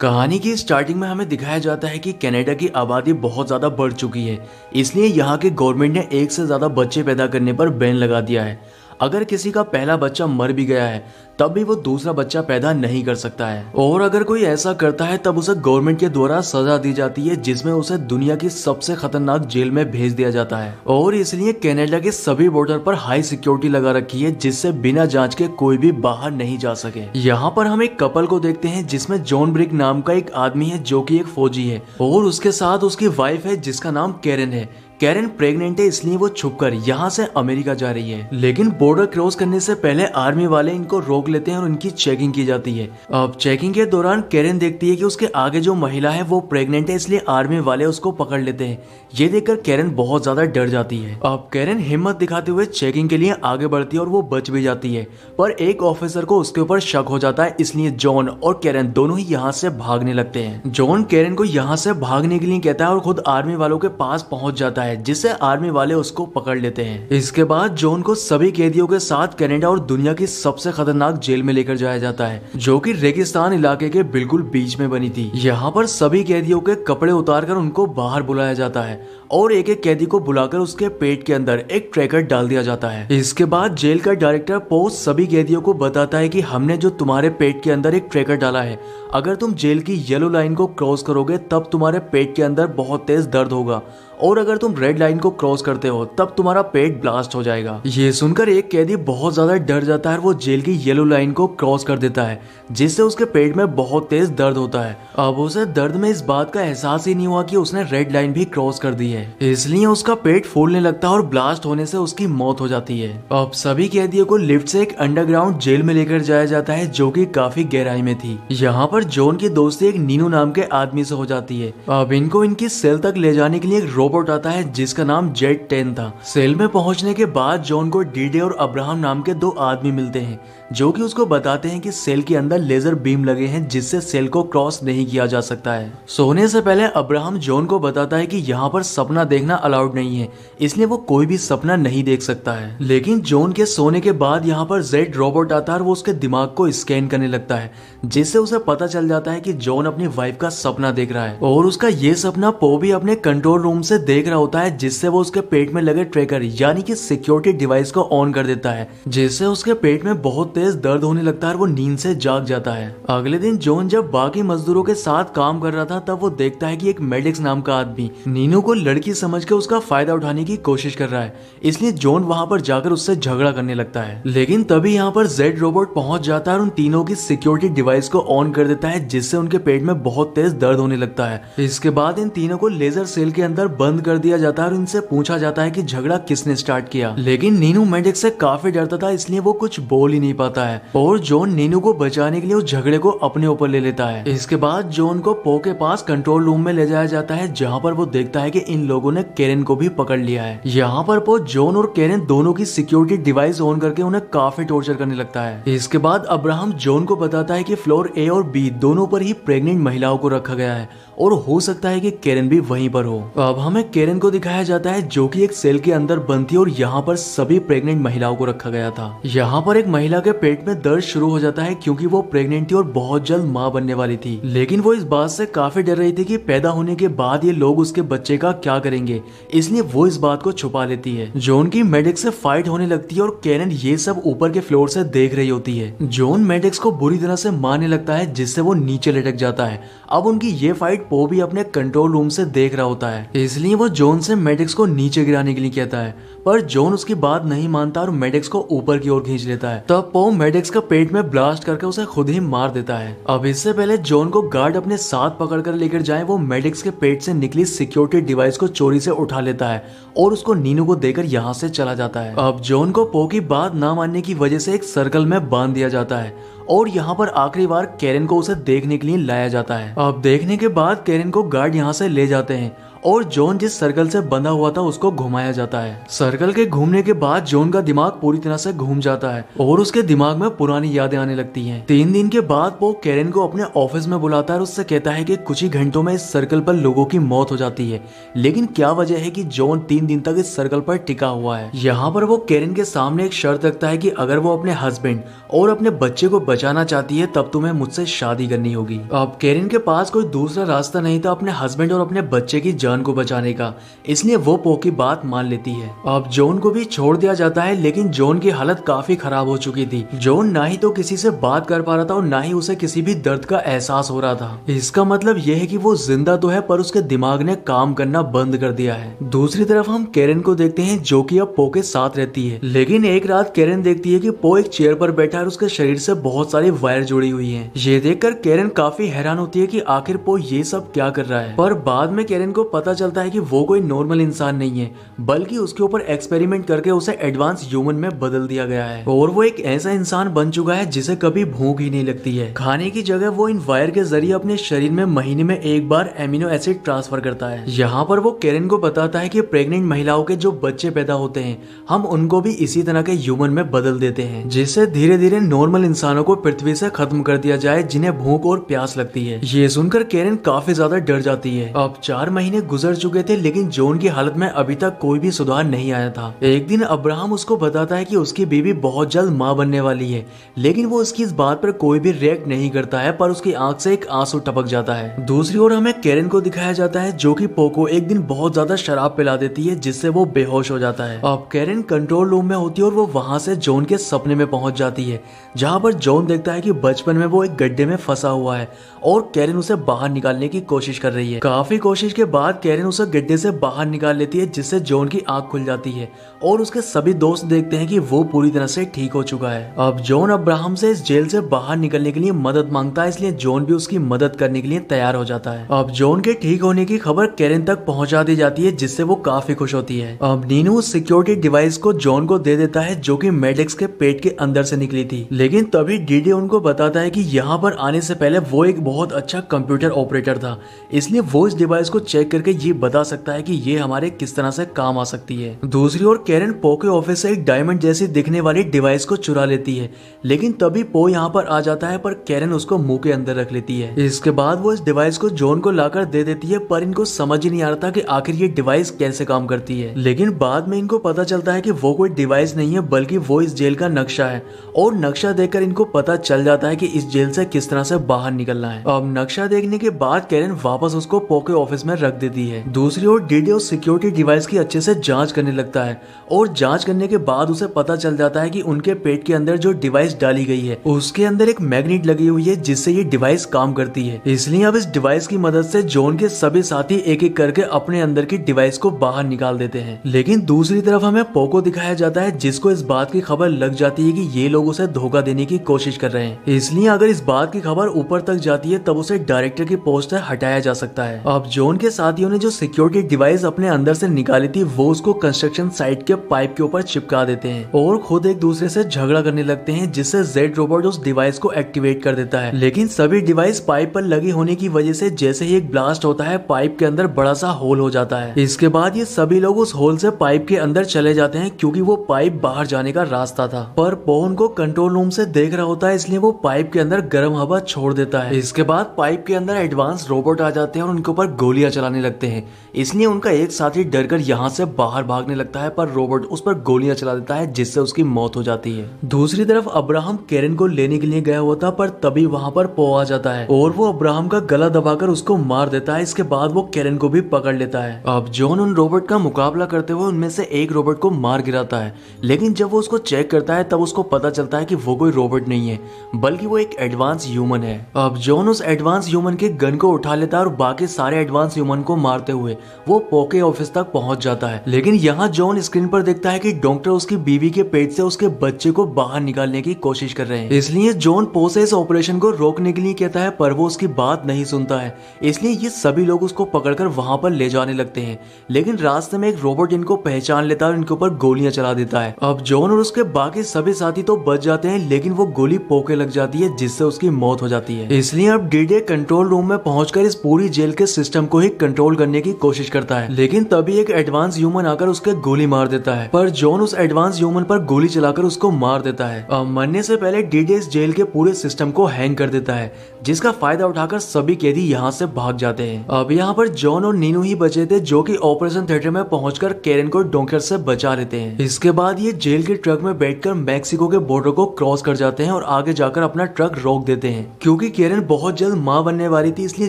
कहानी की स्टार्टिंग में हमें दिखाया जाता है कि कनाडा की आबादी बहुत ज़्यादा बढ़ चुकी है। इसलिए यहाँ के गवर्नमेंट ने एक से ज़्यादा बच्चे पैदा करने पर बैन लगा दिया है। अगर किसी का पहला बच्चा मर भी गया है तब भी वो दूसरा बच्चा पैदा नहीं कर सकता है, और अगर कोई ऐसा करता है तब उसे गवर्नमेंट के द्वारा सजा दी जाती है, जिसमें उसे दुनिया की सबसे खतरनाक जेल में भेज दिया जाता है। और इसलिए कनाडा के सभी बॉर्डर पर हाई सिक्योरिटी लगा रखी है, जिससे बिना जांच के कोई भी बाहर नहीं जा सके। यहाँ पर हम एक कपल को देखते हैं जिसमें जॉन ब्रिक नाम का एक आदमी है जो कि एक फौजी है, और उसके साथ उसकी वाइफ है जिसका नाम कैरन है। कैरन प्रेग्नेंट है, इसलिए वो छुपकर यहाँ से अमेरिका जा रही है। लेकिन बॉर्डर क्रॉस करने से पहले आर्मी वाले इनको रोक लेते हैं और उनकी चेकिंग की जाती है। अब चेकिंग के दौरान कैरन देखती है कि उसके आगे जो महिला है वो प्रेग्नेंट है, इसलिए आर्मी वाले उसको पकड़ लेते हैं। ये देखकर कैरन बहुत ज्यादा डर जाती है। अब कैरन हिम्मत दिखाते हुए चेकिंग के लिए आगे बढ़ती है और वो बच भी जाती है, पर एक ऑफिसर को उसके ऊपर शक हो जाता है, इसलिए जॉन और कैरन दोनों ही यहाँ से भागने लगते हैं। जॉन कैरन को यहाँ से भागने के लिए कहता है और खुद आर्मी वालों के पास पहुंच जाता है, जिससे आर्मी वाले उसको पकड़ लेते हैं। इसके बाद जॉन को सभी कैदियों के साथ कनाडा और दुनिया की सबसे खतरनाक जेल में लेकर जाया जाता है, जो कि रेगिस्तान इलाके के बिल्कुल बीच में बनी थी। यहाँ पर सभी कैदियों के कपड़े उतारकर उनको बाहर बुलाया जाता है और एक एक कैदी को बुलाकर उसके पेट के अंदर एक ट्रैकर डाल दिया जाता है। इसके बाद जेल का डायरेक्टर पोस्ट सभी कैदियों को बताता है कि हमने जो तुम्हारे पेट के अंदर एक ट्रैकर डाला है, अगर तुम जेल की येलो लाइन को क्रॉस करोगे तब तुम्हारे पेट के अंदर बहुत तेज दर्द होगा, और अगर तुम रेड लाइन को क्रॉस करते हो तब तुम्हारा पेट ब्लास्ट हो जाएगा। ये सुनकर एक कैदी बहुत ज्यादा डर जाता है, वो जेल की येलो लाइन को क्रॉस कर देता है, जिससे उसके पेट में बहुत तेज दर्द होता है। अब उसे दर्द में इस बात का एहसास ही नहीं हुआ कि उसने रेड लाइन भी क्रॉस कर दी है, इसलिए उसका पेट फूलने लगता है और ब्लास्ट होने से उसकी मौत हो जाती है। अब सभी कैदियों को लिफ्ट से एक अंडरग्राउंड जेल में लेकर जाया जाता है, जो कि काफी गहराई में थी। यहाँ पर जॉन की दोस्ती एक नीनू नाम के आदमी से हो जाती है। अब इनको इनकी सेल तक ले जाने के लिए एक रोबोट आता है जिसका नाम जेट 10 था। सेल में पहुंचने के बाद जॉन को डीडे और अब्राहम नाम के दो आदमी मिलते हैं, जो कि उसको बताते हैं कि सेल के अंदर लेजर बीम लगे हैं, जिससे सेल को क्रॉस नहीं किया जा सकता है। सोने से पहले अब्राहम जॉन को बताता है कि यहाँ पर सपना देखना अलाउड नहीं है, इसलिए वो कोई भी सपना नहीं देख सकता है। लेकिन जॉन के सोने के बाद यहाँ पर जेड रोबोट आता है और वो उसके दिमाग को स्कैन करने लगता है, जिससे उसे पता चल जाता है कि जॉन अपनी वाइफ का सपना देख रहा है, और उसका ये सपना पो भी अपने कंट्रोल रूम से देख रहा होता है, जिससे वो उसके पेट में लगे ट्रैकर यानी कि सिक्योरिटी डिवाइस को ऑन कर देता है, जिससे उसके पेट में बहुत तेज दर्द होने लगता है और वो नींद से जाग जाता है। अगले दिन जॉन जब बाकी मजदूरों के साथ काम कर रहा था तब वो देखता है कि एक मेडिक्स नाम का आदमी नीनू को लड़की समझ के उसका फायदा उठाने की कोशिश कर रहा है, इसलिए जॉन वहां पर जाकर उससे झगड़ा करने लगता है। लेकिन तभी यहाँ पर जेड रोबोट पहुंच जाता है और उन तीनों की सिक्योरिटी डिवाइस को ऑन कर देता है, जिससे उनके पेट में बहुत तेज दर्द होने लगता है। इसके बाद इन तीनों को लेजर सेल के अंदर बंद कर दिया जाता है और इनसे पूछा जाता है कि झगड़ा किसने स्टार्ट किया। लेकिन नीनू मेडिक्स से काफी डरता था, इसलिए वो कुछ बोल ही नहीं पाता है, और जॉन नीनू को बचाने के लिए उस झगड़े को अपने ऊपर ले लेता है। इसके बाद जॉन को पो के पास कंट्रोल रूम में ले जाया जाता है, जहाँ पर वो देखता है कि इन लोगों ने कैरन को भी पकड़ लिया है। यहाँ पर पो जॉन और कैरन दोनों की सिक्योरिटी डिवाइस ऑन करके उन्हें काफी टॉर्चर करने लगता है। इसके बाद अब्राहम जॉन को बताता है कि फ्लोर ए और बी दोनों पर ही प्रेग्नेंट महिलाओं को रखा गया है, और हो सकता है कि कैरन भी वहीं पर हो। अब हमें कैरन को दिखाया जाता है जो कि एक सेल के अंदर बंद थी, और यहाँ पर सभी प्रेग्नेंट महिलाओं को रखा गया था। यहाँ पर एक महिला के पेट में दर्द शुरू हो जाता है क्योंकि वो प्रेग्नेंट थी और बहुत जल्द माँ बनने वाली थी, लेकिन वो इस बात से काफी डर रही थी कि पैदा होने के बाद ये लोग उसके बच्चे का क्या करेंगे, इसलिए वो इस बात को छुपा लेती है। जॉन की मेडिक्स से फाइट होने लगती है और कैरन ये सब ऊपर के फ्लोर से देख रही होती है। जॉन मेडिक्स को बुरी तरह से मारने लगता है, जिससे वो नीचे लटक जाता है। अब उनकी ये फाइट पो भी अपने कंट्रोल रूम से देख रहा होता है, इसलिए वो जॉन से मेडिक्स को नीचे गिराने के लिए कहता है, पर जॉन उसकी बात नहीं मानता और मेडिक्स को ऊपर की ओर खींच लेता है। तब पो मेडिक्स का पेट में ब्लास्ट करके उसे खुद ही मार देता है। अब इससे पहले जॉन को गार्ड अपने साथ पकड़कर लेकर जाए, वो मेडिक्स के पेट से निकली सिक्योरिटी डिवाइस को चोरी से उठा लेता है और उसको नीनू को देकर यहाँ से चला जाता है। अब जॉन को पो की बात ना मानने की वजह से एक सर्कल में बांध दिया जाता है, और यहाँ पर आखिरी बार कैरन को उसे देखने के लिए लाया जाता है। अब देखने के बाद कैरन को गार्ड यहाँ से ले जाते हैं और जॉन जिस सर्कल से बंधा हुआ था उसको घुमाया जाता है। सर्कल के घूमने के बाद जॉन का दिमाग पूरी तरह से घूम जाता है और उसके दिमाग में पुरानी यादें आने लगती हैं। 3 दिन के बाद वो कैरन को अपने ऑफिस में बुलाता है और उससे कहता है कि कुछ ही घंटों में इस सर्कल पर लोगों की मौत हो जाती है, लेकिन क्या वजह है कि जॉन 3 दिन तक इस सर्कल पर टिका हुआ है। यहाँ पर वो कैरन के सामने एक शर्त रखता है कि अगर वो अपने हस्बैंड और अपने बच्चे को बचाना चाहती है तब तुम्हें मुझसे शादी करनी होगी। अब कैरन के पास कोई दूसरा रास्ता नहीं था अपने हस्बैंड और अपने बच्चे की जान को बचाने का, इसलिए वो पो की बात मान लेती है। अब जॉन को भी छोड़ दिया जाता है, लेकिन जॉन की हालत काफी खराब हो चुकी थी। जॉन ना ही तो किसी से बात कर पा रहा था और ना ही उसे किसी भी दर्द का एहसास हो रहा था। इसका मतलब यह है कि वो जिंदा तो है पर उसके दिमाग ने काम करना बंद कर दिया है। दूसरी तरफ हम कैरन को देखते हैं जो कि अब पो के साथ रहती है, लेकिन एक रात कैरन देखती है कि पो एक चेयर पर बैठा है और उसके शरीर से बहुत सारी वायर जुड़ी हुई हैं। ये देखकर कैरन काफी हैरान होती है कि आखिर पो ये सब क्या कर रहा है, पर बाद में कैरन को पता चलता है कि वो कोई नॉर्मल इंसान नहीं है, बल्कि उसके ऊपर एक्सपेरिमेंट करके उसे एडवांस ह्यूमन में बदल दिया गया है और वो एक ऐसा इंसान बन चुका है जिसे कभी भूख ही नहीं लगती है। खाने की जगह वो इन वायर के जरिए अपने शरीर में महीने में एक बार एमिनो एसिड ट्रांसफर करता है। यहाँ पर वो कैरन को बताता है कि प्रेग्नेंट महिलाओं के जो बच्चे पैदा होते हैं हम उनको भी इसी तरह के ह्यूमन में बदल देते हैं, जिससे धीरे धीरे नॉर्मल इंसानों को पृथ्वी से खत्म कर दिया जाए जिन्हें भूख और प्यास लगती है। ये सुनकर कैरन काफी ज्यादा डर जाती है। अब 4 महीने गुजर चुके थे, लेकिन जॉन की हालत में अभी तक कोई भी सुधार नहीं आया था। एक दिन अब्राहम उसको बताता है कि उसकी बीवी बहुत जल्द माँ बनने वाली है, लेकिन वो उसकी इस बात पर कोई भी रिएक्ट नहीं करता है, पर उसकी आंख से एक आंसू टपक जाता है। दूसरी ओर हमें कैरन को दिखाया जाता है जो कि पो को एक दिन बहुत ज्यादा शराब पिला देती है, जिससे वो बेहोश हो जाता है। अब कैरन कंट्रोल रूम में होती है और वो वहां से जॉन के सपने में पहुंच जाती है, जहां पर जॉन देखता है कि बचपन में वो एक गड्ढे में फंसा हुआ है और कैरन उसे बाहर निकालने की कोशिश कर रही है। काफी कोशिश के बाद कैरन उसे गड्ढे से बाहर निकाल लेती है, जिससे जॉन की आंख खुल जाती है और उसके सभी दोस्त देखते हैं कि वो पूरी तरह से ठीक हो चुका है। अब जॉन अब्राहम से इस जेल से बाहर निकलने के लिए मदद मांगता है, इसलिए जॉन भी उसकी मदद करने के लिए तैयार हो जाता है। अब जॉन के ठीक होने की खबर कैरन तक पहुंचा दी जाती है, जिससे वो काफी खुश होती है। अब नीनू सिक्योरिटी डिवाइस को जॉन को दे देता है जो कि मेडेक्स के पेट के अंदर से निकली थी, लेकिन तभी डीडी उनको बताता है कि यहाँ पर आने से पहले वो एक बहुत अच्छा कंप्यूटर ऑपरेटर था, इसलिए वो इस डिवाइस को चेक करके ये बता सकता है कि ये हमारे किस तरह से काम आ सकती है। दूसरी ओर कैरन पो के ऑफिस से एक डायमंड जैसी दिखने वाली डिवाइस को चुरा लेती है, लेकिन तभी पो यहाँ पर आ जाता है, पर कैरन उसको मुंह के अंदर रख लेती है। इसके बाद वो इस डिवाइस को जॉन को लाकर दे देती है, पर इनको समझ ही नहीं आ रहा था कि आखिर ये डिवाइस कैसे काम करती है। लेकिन बाद में इनको पता चलता है कि वो कोई डिवाइस नहीं है, बल्कि वो इस जेल का नक्शा है, और नक्शा देखकर इनको पता चल जाता है कि इस जेल से किस तरह से बाहर निकलना है। अब नक्शा देखने के बाद कैरन वापस उसको पो के ऑफिस में रख देती है। दूसरी ओर डीडी उस सिक्योरिटी डिवाइस की अच्छे से जांच करने लगता है, और जांच करने के बाद उसे पता चल जाता है कि उनके पेट के अंदर जो डिवाइस डाली गई है उसके अंदर एक मैग्नेट लगी हुई है, जिससे ये डिवाइस काम करती है। इसलिए अब इस डिवाइस की मदद से जॉन के सभी साथी एक एक करके अपने अंदर की डिवाइस को बाहर निकाल देते हैं। लेकिन दूसरी तरफ हमें पो को दिखाया जाता है, जिसको इस बात की खबर लग जाती है कि ये लोग उसे धोखा देने की कोशिश कर रहे हैं, इसलिए अगर इस बात की खबर ऊपर तक जाती है तब उसे डायरेक्टर की पोस्ट से हटाया जा सकता है। अब जॉन के साथियों ने जो सिक्योरिटी डिवाइस अपने अंदर से निकाली थी वो उसको कंस्ट्रक्शन साइट के पाइप के ऊपर चिपका देते हैं और खुद एक दूसरे से झगड़ा करने लगते हैं, जिससे जेड रोबोट उस डिवाइस को एक्टिवेट कर देता है। लेकिन सभी डिवाइस पाइप पर लगी होने की वजह से जैसे ही एक ब्लास्ट होता है पाइप के अंदर बड़ा सा होल हो जाता है। इसके बाद ये सभी लोग उस होल से पाइप के अंदर चले जाते हैं, क्योंकि वो पाइप बाहर जाने का रास्ता था। पर पो उनको कंट्रोल रूम से देख रहा होता है, इसलिए वो पाइप के अंदर गर्म हवा छोड़ देता है। इसके बाद पाइप के अंदर एडवांस रोबोट आ जाते हैं और उनके ऊपर गोलियां चलाने लगते हैं, इसलिए उनका एक साथी डरकर यहाँ से बाहर भागने लगता है, पर रोबोट उस पर गोलियां चला देता है, जिससे उसकी मौत हो जाती है। दूसरी तरफ अब्राहम कैरन को लेने के लिए गया हुआ था, पर तभी वहाँ पर पो आ जाता है और वो अब्राहम का गला दबाकर उसको मार देता है। इसके बाद वो कैरन को भी पकड़ लेता है। अब जॉन उन रोबोट का मुकाबला करते हुए उनमें से एक रोबोट को मार गिराता है, लेकिन जब वो उसको चेक करता है तब उसको पता चलता है कि वो कोई रोबोट नहीं है, बल्कि वो एक एडवांस ह्यूमन है। अब जॉन उस एडवांस ह्यूमन के गन को उठा लेता है और बाकी सारे एडवांस ह्यूमन को मारते हुए वो पो के ऑफिस तक पहुंच जाता है। लेकिन यहाँ जॉन स्क्रीन पर देखता है कि डॉक्टर उसकी बीवी के पेट से उसके बच्चे को बाहर निकालने की कोशिश कर रहे हैं, इसलिए जॉन पो से इस ऑपरेशन को रोकने के लिए कहता है, पर वो उसकी बात नहीं सुनता है। इसलिए ये सभी लोग उसको पकड़कर वहां पर ले जाने लगते हैं, लेकिन रास्ते में एक रोबोट इनको पहचान लेता है और इनके ऊपर गोलियां चला देता है। अब जॉन और उसके बाकी सभी साथी तो बच जाते हैं, लेकिन वो गोली पो के लग जाती है, जिससे उसकी मौत हो जाती है। इसलिए अब डीडे कंट्रोल रूम में पहुंचकर इस पूरी जेल के सिस्टम को ही कंट्रोल करने की कोशिश करता है, लेकिन तभी एक एडवांस ह्यूमन आकर उसके गोली मार देता है, पर जॉन उस एडवांस ह्यूमन पर गोली चलाकर उसको मार देता है। मरने से पहले डीडे इस जेल के पूरे सिस्टम को हैंग कर देता है, जिसका फायदा उठाकर सभी कैदी यहाँ से भाग जाते हैं। अब यहाँ पर जॉन और नीनू ही बचे थे, जो कि ऑपरेशन थिएटर में पहुंचकर कैरन को डॉक्टर से बचा लेते हैं। इसके बाद ये जेल के ट्रक में बैठकर मैक्सिको के बॉर्डर को क्रॉस कर जाते हैं और आगे जाकर अपना ट्रक रोक देते हैं। क्योंकि केरन बहुत जल्द माँ बनने वाली थी, इसलिए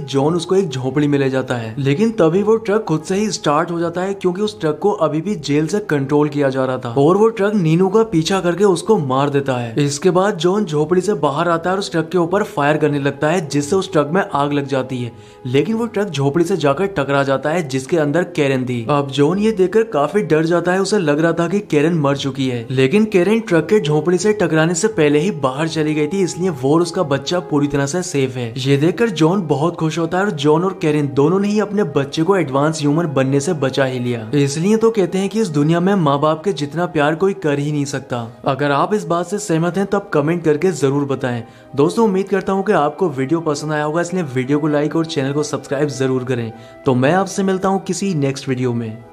जॉन उसको एक झोपड़ी में ले जाता है। लेकिन तभी वो ट्रक खुद से ही स्टार्ट हो जाता है, क्योंकि उस ट्रक को अभी भी जेल से कंट्रोल किया जा रहा था और वो ट्रक नीनू का पीछा करके उसको मार देता है। इसके बाद जॉन झोपड़ी से बाहर आता है और उस ट्रक के ऊपर फायर करने लगता है, जिससे उस ट्रक में आग लग जाती है। लेकिन वो ट्रक झोपड़ी से जाकर टकरा जाता है, जिसके अंदर केरन थी। अब जॉन ये देखकर काफी डर जाता है, उसे लग रहा था कि केरन मर चुकी है। लेकिन केरन ट्रक के झोपड़ी से टकराने से पहले ही बाहर चली गई थी, इसलिए वो और उसका बच्चा पूरी तरह से सेफ है। ये देखकर जॉन बहुत खुश होता है और जॉन और केरन दोनों ने ही अपने बच्चे को एडवांस ह्यूमन बनने से बचा ही लिया। इसलिए तो कहते हैं कि इस दुनिया में माँ बाप के जितना प्यार कोई कर ही नहीं सकता। अगर आप इस बात से सहमत हैं तो आप कमेंट करके जरूर बताएं। दोस्तों, उम्मीद करता हूँ कि आपको वीडियो पसंद आया होगा, इसलिए वीडियो को लाइक और चैनल को सब्सक्राइब जरूर करें। तो मैं आपसे मिलता हूँ किसी नेक्स्ट वीडियो में।